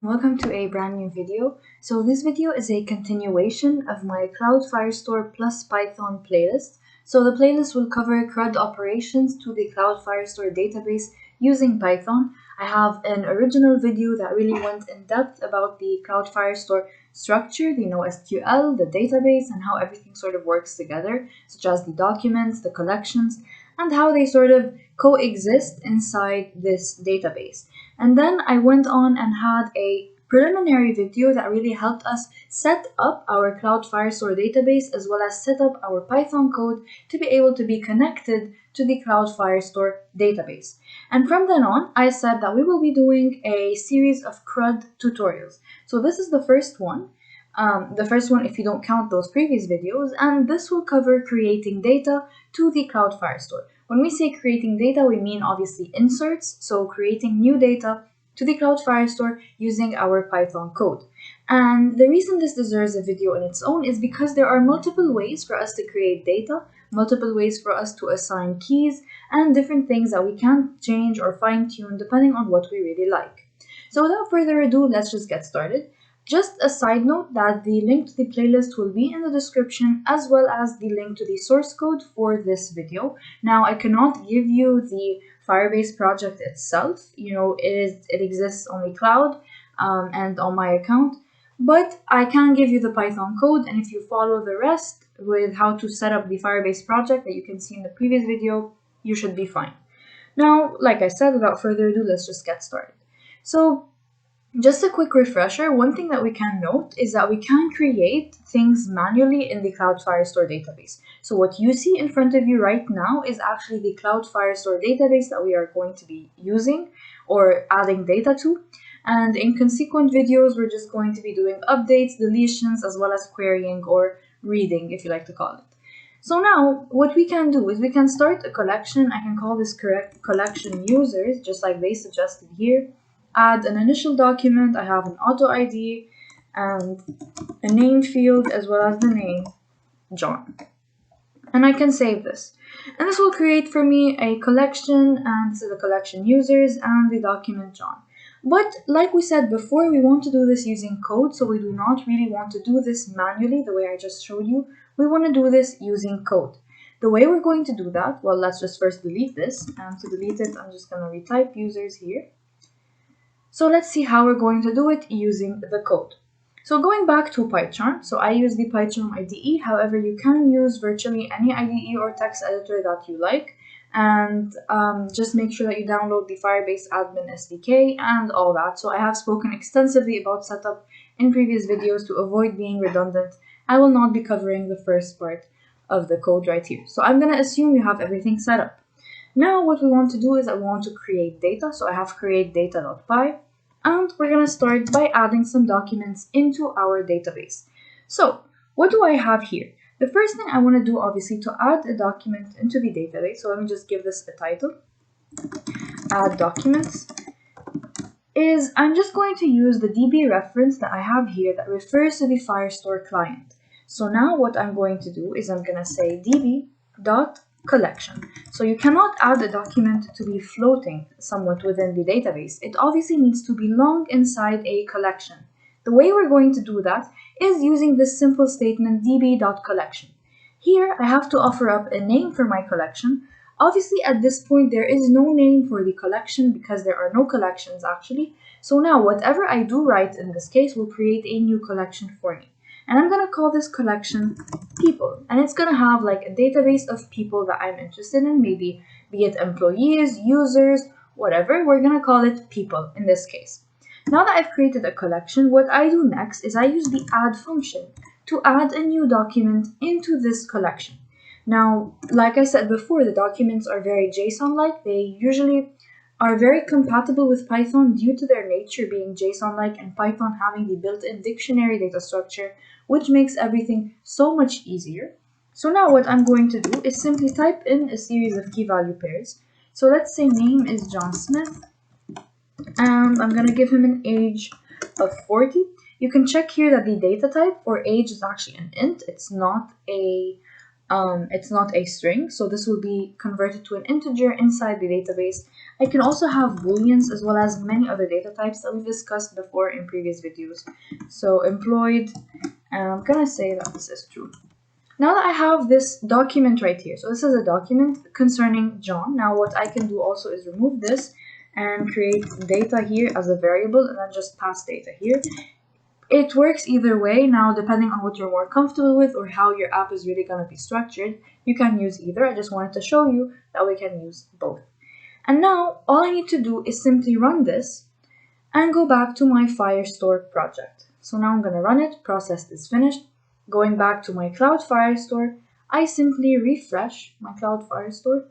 Welcome to a brand new video. So this video is a continuation of my Cloud Firestore plus Python playlist. So the playlist will cover CRUD operations to the Cloud Firestore database using Python. I have an original video that really went in depth about the Cloud Firestore structure, the NoSQL, the database, and how everything sort of works together, such as the documents, the collections, and how they sort of coexist inside this database. And then I went on and had a preliminary video that really helped us set up our Cloud Firestore database as well as set up our Python code to be able to be connected to the Cloud Firestore database. And from then on, I said that we will be doing a series of CRUD tutorials. So this is the first one. If you don't count those previous videos, and this will cover creating data to the Cloud Firestore. When we say creating data, we mean obviously inserts, so creating new data to the Cloud Firestore using our Python code. And the reason this deserves a video in its own is because there are multiple ways for us to create data, multiple ways for us to assign keys, and different things that we can change or fine-tune depending on what we really like. So without further ado, let's just get started. Just a side note that the link to the playlist will be in the description as well as the link to the source code for this video. Now, I cannot give you the Firebase project itself. It exists on the cloud and on my account, but I can give you the Python code, and if you follow the rest with how to set up the Firebase project that you can see in the previous video, you should be fine. Now, like I said, without further ado, let's just get started. So, just a quick refresher, one thing that we can note is that we can create things manually in the Cloud Firestore database. So what you see in front of you right now is actually the Cloud Firestore database that we are going to be using or adding data to. And in consequent videos, we're just going to be doing updates, deletions, as well as querying or reading, if you like to call it. So now what we can do is we can start a collection. I can call this collection users, just like they suggested here. Add an initial document. I have an auto ID and a name field as well as the name John. And I can save this. And this will create for me a collection, and this is the collection users and the document John. But like we said before, we want to do this using code, so we do not really want to do this manually the way I just showed you. We want to do this using code. The way we're going to do that, well, let's just first delete this. And to delete it, I'm just going to retype users here. So let's see how we're going to do it using the code. So going back to PyCharm, so I use the PyCharm IDE, however you can use virtually any IDE or text editor that you like, and just make sure that you download the Firebase admin SDK and all that. So I have spoken extensively about setup in previous videos to avoid being redundant. I will not be covering the first part of the code right here. So I'm going to assume you have everything set up. Now what we want to do is I want to create data, so I have create data.py. And we're going to start by adding some documents into our database. So what do I have here? The first thing I want to do, obviously, to add a document into the database, so let me just give this a title, add documents, is I'm just going to use the DB reference that I have here that refers to the Firestore client. So now what I'm going to do is I'm going to say db.collection. So you cannot add a document to be floating somewhat within the database. It obviously needs to belong inside a collection. The way we're going to do that is using this simple statement db.collection. Here I have to offer up a name for my collection. Obviously at this point there is no name for the collection because there are no collections actually. So now whatever I do write in this case will create a new collection for me. And I'm going to call this collection people. And it's going to have like a database of people that I'm interested in, maybe be it employees, users, whatever. We're going to call it people in this case. Now that I've created a collection, what I do next is I use the add function to add a new document into this collection. Now, like I said before, the documents are very JSON-like. They usually are very compatible with Python due to their nature being JSON-like and Python having the built-in dictionary data structure, which makes everything so much easier. So now what I'm going to do is simply type in a series of key value pairs. So let's say name is John Smith, and I'm going to give him an age of 40. You can check here that the data type for age is actually an int. It's not a string, so this will be converted to an integer inside the database. I can also have booleans as well as many other data types that we've discussed before in previous videos. So employed, and I'm gonna say that this is true. Now that I have this document right here, so this is a document concerning John. Now what I can do also is remove this and create data here as a variable and then just pass data here. It works either way. Now, depending on what you're more comfortable with or how your app is really going to be structured, you can use either. I just wanted to show you that we can use both. And now, all I need to do is simply run this and go back to my Firestore project. So now I'm going to run it, process is finished. Going back to my Cloud Firestore, I simply refresh my Cloud Firestore.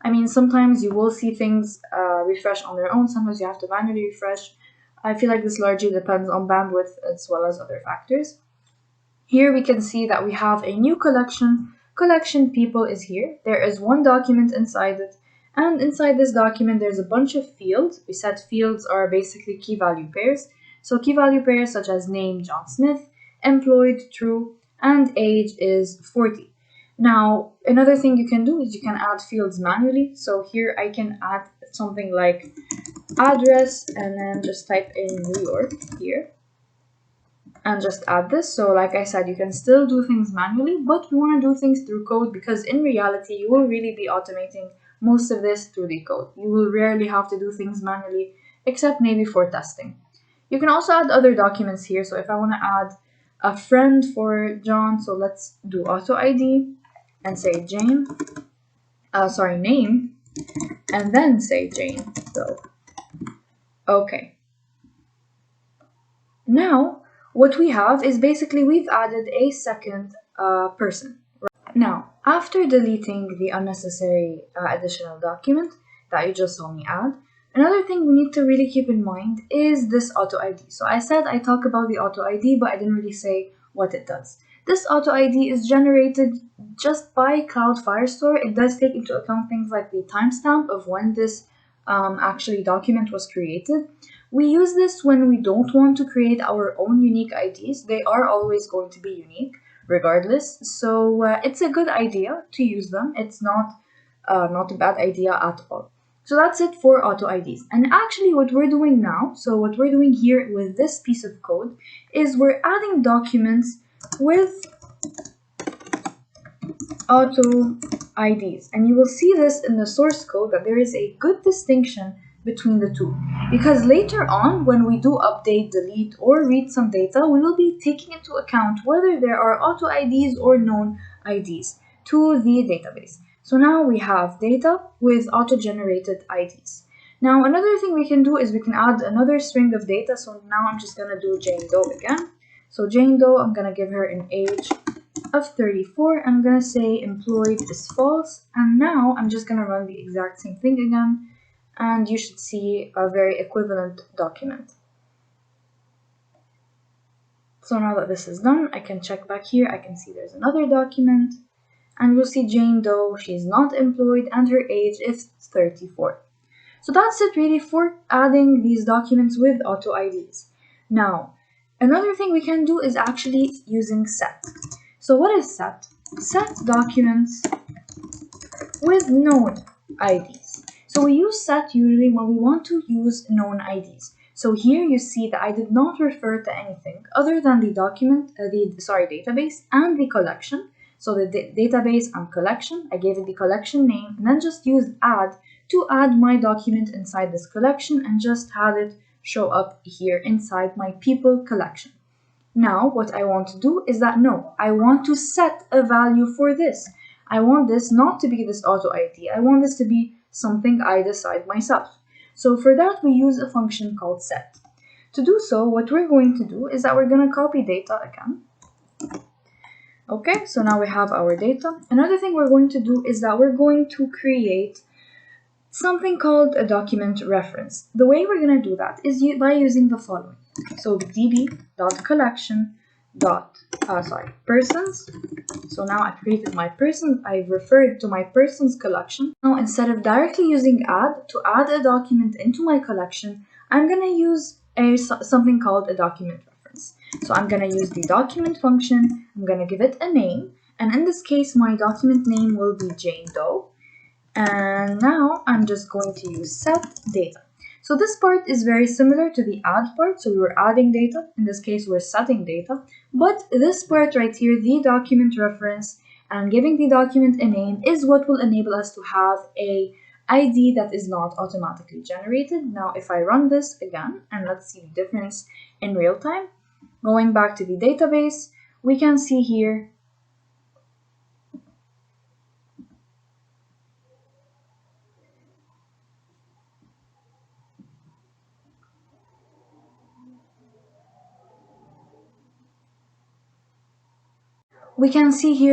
I mean, sometimes you will see things refresh on their own, sometimes you have to manually refresh. I feel like this largely depends on bandwidth as well as other factors. Here we can see that we have a new collection. Collection people is here. There is one document inside it. And inside this document, there's a bunch of fields. We said fields are basically key value pairs. So key value pairs such as name, John Smith, employed, true, and age is 40. Now, another thing you can do is you can add fields manually. So here I can add something like address and then just type in New York here and just add this. So like I said, you can still do things manually, but we want to do things through code because in reality, you will really be automating most of this through the code. You will rarely have to do things manually, except maybe for testing. You can also add other documents here. So if I want to add a friend for John, so let's do auto ID and say Jane, name, and then say Jane. So, okay. Now, what we have is basically we've added a second person. Now, after deleting the unnecessary additional document that you just saw me add, another thing we need to really keep in mind is this auto ID. So I said I talk about the auto ID, but I didn't really say what it does. This auto ID is generated just by Cloud Firestore. It does take into account things like the timestamp of when this actually document was created. We use this when we don't want to create our own unique IDs. They are always going to be unique regardless. So it's a good idea to use them. It's not a bad idea at all. So that's it for auto IDs. And actually what we're doing now, so what we're doing here with this piece of code is we're adding documents with auto IDs. And you will see this in the source code that there is a good distinction between the two. Because later on, when we do update, delete, or read some data, we will be taking into account whether there are auto IDs or known IDs to the database. So now we have data with auto-generated IDs. Now another thing we can do is we can add another string of data. So now I'm just going to do Jane Doe again. So Jane Doe, I'm going to give her an age of 34. I'm going to say employed is false. And now I'm just going to run the exact same thing again. And you should see a very equivalent document. So now that this is done, I can check back here. I can see there's another document. And you'll see Jane Doe, she's not employed, and her age is 34. So that's it really for adding these documents with auto IDs. Now, another thing we can do is actually using set. So what is set? Set documents with known IDs. So we use set usually when we want to use known IDs. So here you see that I did not refer to anything other than the document, database and the collection. So the database and collection, I gave it the collection name and then just used add to add my document inside this collection and just had it show up here inside my people collection. Now what I want to do is that no, I want to set a value for this. I want this not to be this auto ID. I want this to be something I decide myself. So for that we use a function called set. To do so, what we're going to do is that we're going to copy data again. Okay, so now we have our data. Another thing we're going to do is that we're going to create something called a document reference. The way we're going to do that is by using the following. So persons. So now I created my person, I've referred to my persons collection. Now instead of directly using add to add a document into my collection, I'm going to use something called a document reference. So I'm going to use the document function, I'm going to give it a name, and in this case my document name will be Jane Doe. And now I'm just going to use set data. So this part is very similar to the add part. So we were adding data. In this case, we're setting data. But this part right here, the document reference and giving the document a name, is what will enable us to have a ID that is not automatically generated. Now, if I run this again, and let's see the difference in real time, going back to the database, we can see here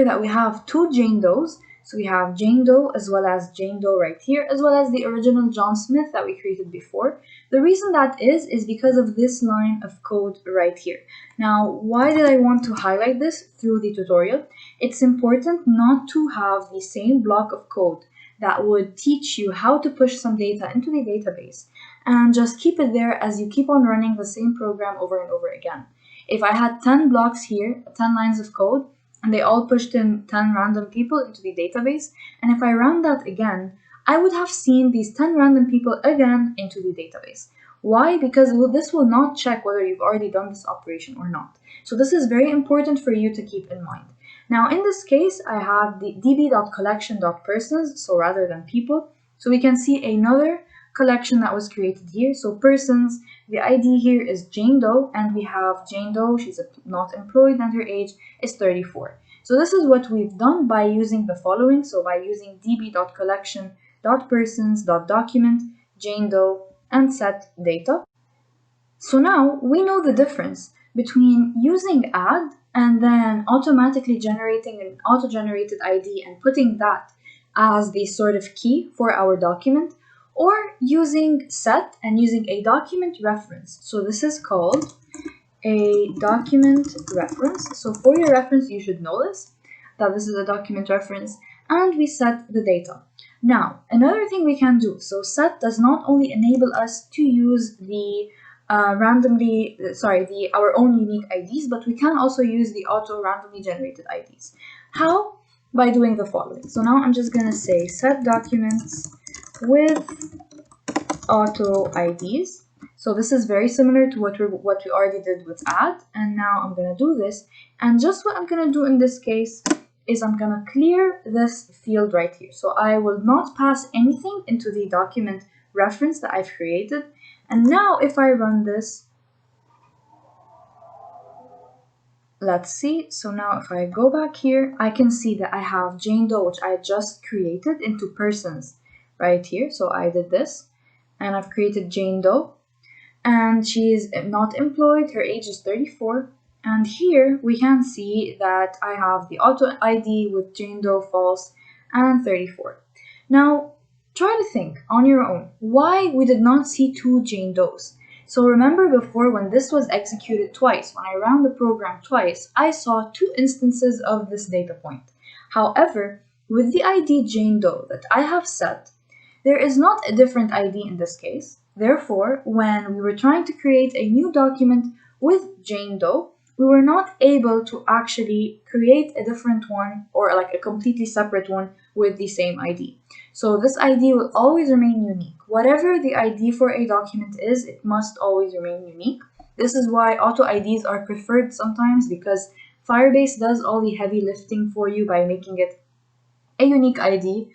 that we have two Jane Does. So we have Jane Doe as well as Jane Doe right here, as well as the original John Smith that we created before. The reason that is because of this line of code right here. Now, why did I want to highlight this through the tutorial? It's important not to have the same block of code that would teach you how to push some data into the database and just keep it there as you keep on running the same program over and over again. If I had 10 blocks here, 10 lines of code, and they all pushed in 10 random people into the database, and if I ran that again, I would have seen these 10 random people again into the database. Why? Because this will not check whether you've already done this operation or not. So this is very important for you to keep in mind. Now in this case, I have the db.collection.persons, so rather than people. So we can see another collection that was created here. So persons, the ID here is Jane Doe, and we have Jane Doe, she's not employed, and her age is 34. So this is what we've done by using the following. So by using db.collection.persons.document, Jane Doe, and set data. So now we know the difference between using add and then automatically generating an auto-generated ID and putting that as the sort of key for our document, or using set and using a document reference. So this is called a document reference. So for your reference, you should know this, that this is a document reference, and we set the data. Now, another thing we can do, so set does not only enable us to use the our own unique IDs, but we can also use the auto randomly generated IDs. How? By doing the following. So now I'm just gonna say set documents with auto IDs. So this is very similar to what we already did with add, and now I'm gonna do this. And just what I'm gonna do in this case is I'm gonna clear this field right here. So I will not pass anything into the document reference that I've created. And now if I run this, let's see. So now if I go back here, I can see that I have Jane Doe, which I just created into persons right here. So I did this, and I've created Jane Doe, and she is not employed. Her age is 34. And here we can see that I have the auto ID with Jane Doe false and 34. Now, try to think on your own why we did not see two Jane Does. So remember before, when this was executed twice, when I ran the program twice, I saw two instances of this data point. However, with the ID Jane Doe that I have set, there is not a different ID in this case. Therefore, when we were trying to create a new document with Jane Doe, we were not able to actually create a different one, or like a completely separate one with the same ID. So this ID will always remain unique. Whatever the ID for a document is, it must always remain unique. This is why auto IDs are preferred sometimes, because Firebase does all the heavy lifting for you by making it a unique ID.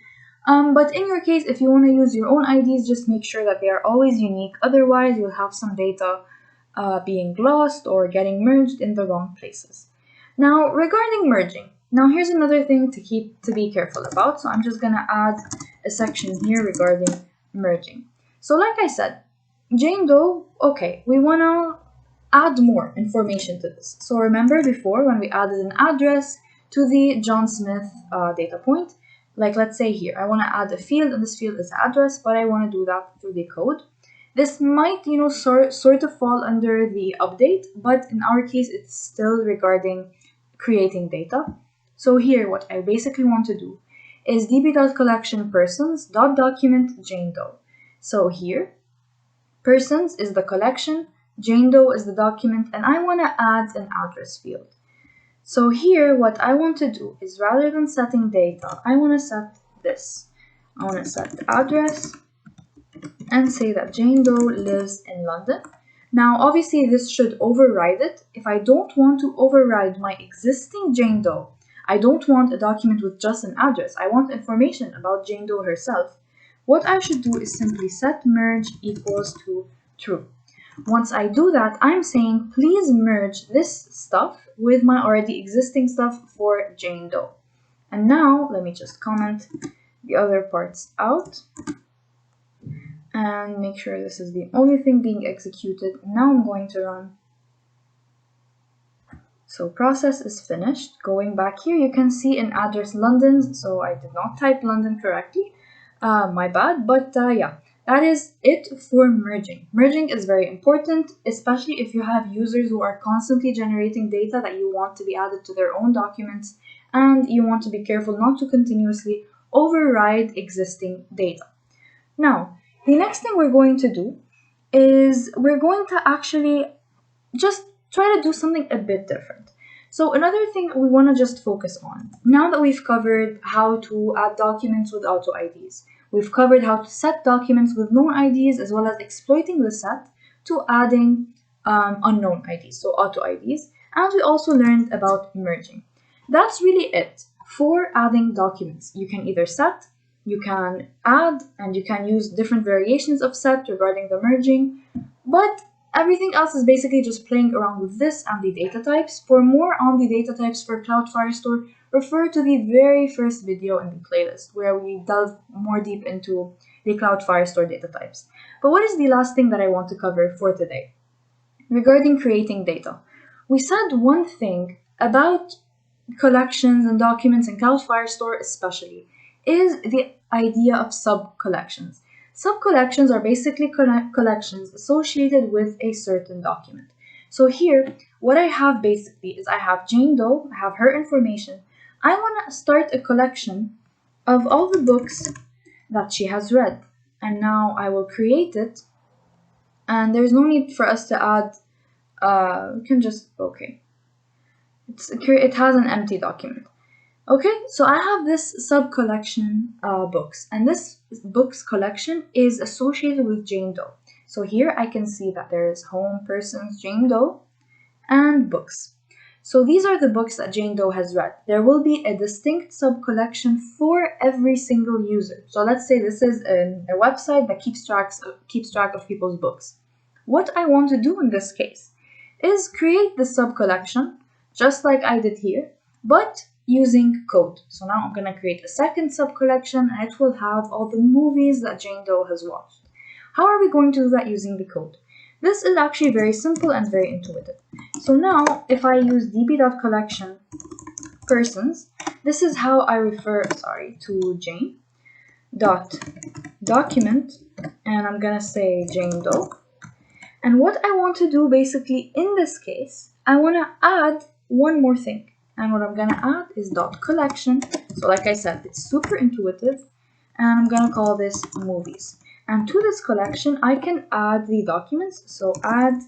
But in your case, if you want to use your own IDs, just make sure that they are always unique. Otherwise, you'll have some data being lost or getting merged in the wrong places. Now, regarding merging, now here's another thing to be careful about. So I'm just gonna add a section here regarding merging. So like I said, Jane Doe, okay, we wanna add more information to this. So remember before when we added an address to the John Smith data point, like let's say here, I wanna add a field, and this field is address, but I wanna do that through the code. This might, sort of fall under the update, but in our case, it's still regarding creating data. So here, what I basically want to do is db.collection_persons.document Jane Doe. So here, persons is the collection, Jane Doe is the document, and I want to add an address field. So here, what I want to do is rather than setting data, I want to set this. I want to set the address and say that Jane Doe lives in London. Now, obviously, this should override it. If I don't want to override my existing Jane Doe, I don't want a document with just an address. I want information about Jane Doe herself. What I should do is simply set merge equals to true. Once I do that, I'm saying please merge this stuff with my already existing stuff for Jane Doe. And now let me just comment the other parts out and make sure this is the only thing being executed. Now I'm going to run. So process is finished. Going back here, you can see in address London. So I did not type London correctly. My bad. But yeah, that is it for merging. Merging is very important, especially if you have users who are constantly generating data that you want to be added to their own documents, and you want to be careful not to continuously override existing data. Now, the next thing we're going to do is we're going to actually just try to do something a bit different. So another thing we want to just focus on, now that we've covered how to add documents with auto IDs, we've covered how to set documents with known IDs as well as exploiting the set to adding unknown IDs, so auto IDs, and we also learned about merging. That's really it for adding documents. You can either set, you can add, and you can use different variations of set regarding the merging, but everything else is basically just playing around with this and the data types. For more on the data types for Cloud Firestore, refer to the very first video in the playlist where we delve more deep into the Cloud Firestore data types. But what is the last thing that I want to cover for today? Regarding creating data, we said one thing about collections and documents in Cloud Firestore especially is the idea of subcollections. Subcollections are basically collections associated with a certain document. So here, what I have basically is I have Jane Doe, I have her information. I want to start a collection of all the books that she has read. And now I will create it. And there's no need for us to add, we can just, okay. It has an empty document. Okay, so I have this sub-collection books, and this books collection is associated with Jane Doe. So here I can see that there is home, persons, Jane Doe, and books. So these are the books that Jane Doe has read. There will be a distinct sub-collection for every single user. So let's say this is a website that keeps track of people's books. What I want to do in this case is create the sub-collection, just like I did here, but using code. So now I'm going to create a second sub-collection, and it will have all the movies that Jane Doe has watched. How are we going to do that using the code? This is actually very simple and very intuitive. So now if I use db.collection persons, this is how I refer, to Jane dot document, and I'm going to say Jane Doe. And what I want to do basically in this case, I want to add one more thing. And what I'm going to add is dot collection. So like I said, it's super intuitive. And I'm going to call this movies. And to this collection, I can add the documents. So add,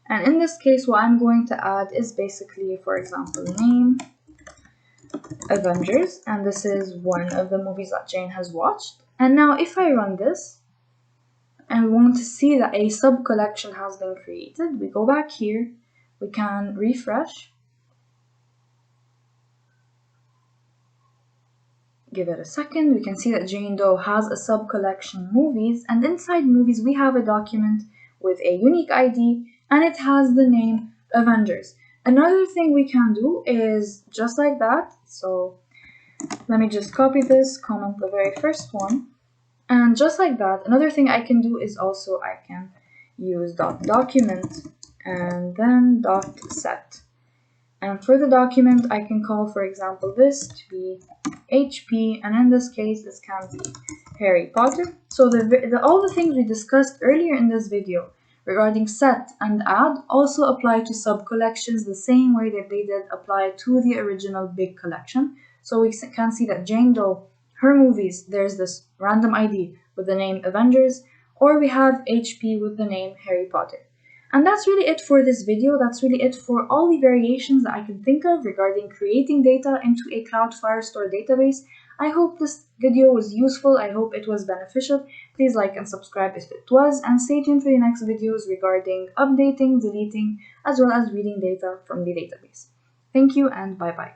and in this case, what I'm going to add is basically, for example, name Avengers. And this is one of the movies that Jane has watched. And now if I run this, and we want to see that a sub-collection has been created, we go back here, we can refresh. Give it a second, we can see that Jane Doe has a sub-collection movies, and inside movies we have a document with a unique ID, and it has the name Avengers. Another thing we can do is just like that, so let me just copy this, comment the very first one, and just like that, another thing I can do is also I can use .document and then .set. And for the document, I can call, for example, this to be HP, and in this case, this can be Harry Potter. So all the things we discussed earlier in this video regarding set and add also apply to sub-collections the same way that they did apply to the original big collection. So we can see that Jane Doe, her movies, there's this random ID with the name Avengers, or we have HP with the name Harry Potter. And that's really it for this video. That's really it for all the variations that I can think of regarding creating data into a Cloud Firestore database. I hope this video was useful. I hope it was beneficial. Please like and subscribe if it was, and stay tuned for the next videos regarding updating, deleting, as well as reading data from the database. Thank you and bye bye.